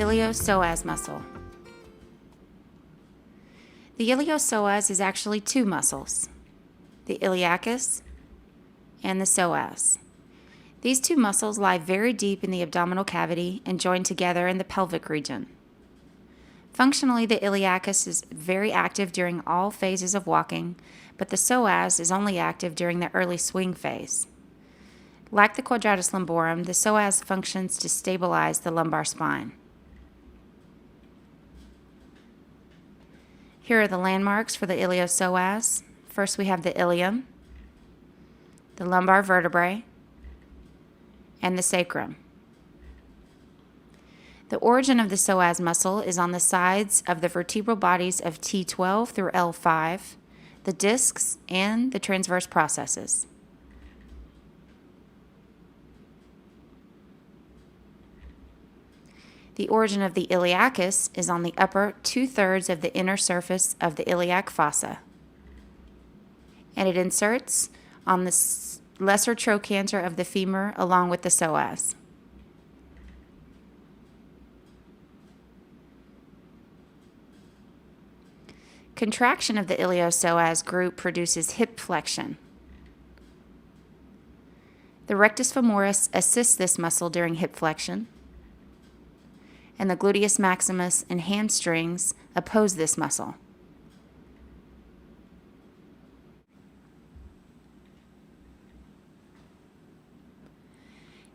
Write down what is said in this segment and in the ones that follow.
IlioPsoas muscle. The IlioPsoas is actually two muscles, the iliacus and the psoas. These two muscles lie very deep in the abdominal cavity and join together in the pelvic region. Functionally, the iliacus is very active during all phases of walking, but the psoas is only active during the early swing phase. Like the quadratus lumborum, the psoas functions to stabilize the lumbar spine. Here are the landmarks for the IlioPsoas. First we have the ilium, the lumbar vertebrae, and the sacrum. The origin of the psoas muscle is on the sides of the vertebral bodies of T12 through L5, the discs, and the transverse processes. The origin of the iliacus is on the upper 2/3 of the inner surface of the iliac fossa, and it inserts on the lesser trochanter of the femur along with the psoas. Contraction of the IlioPsoas group produces hip flexion. The rectus femoris assists this muscle during hip flexion, and the gluteus maximus and hamstrings oppose this muscle.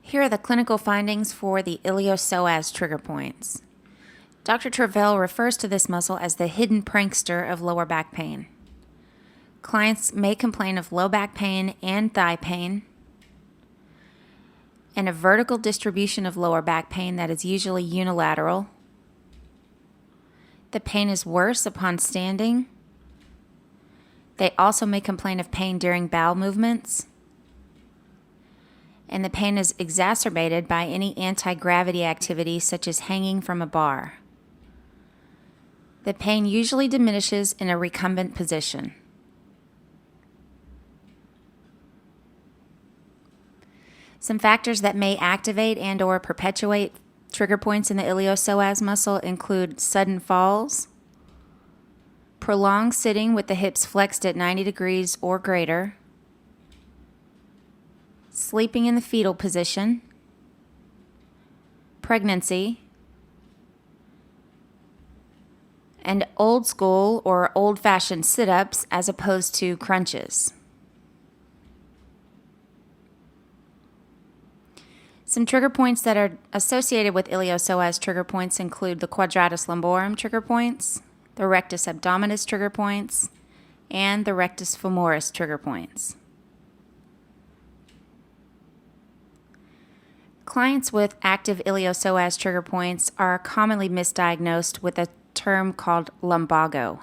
Here are the clinical findings for the IlioPsoas trigger points. Dr. Travell refers to this muscle as the hidden prankster of lower back pain. Clients may complain of low back pain and thigh pain, and a vertical distribution of lower back pain that is usually unilateral. The pain is worse upon standing. They also may complain of pain during bowel movements. And the pain is exacerbated by any anti-gravity activity such as hanging from a bar. The pain usually diminishes in a recumbent position. Some factors that may activate and/or perpetuate trigger points in the IlioPsoas muscle include sudden falls, prolonged sitting with the hips flexed at 90 degrees or greater, sleeping in the fetal position, pregnancy, and old school or old-fashioned sit-ups as opposed to crunches. Some trigger points that are associated with IlioPsoas trigger points include the quadratus lumborum trigger points, the rectus abdominis trigger points, and the rectus femoris trigger points. Clients with active IlioPsoas trigger points are commonly misdiagnosed with a term called lumbago.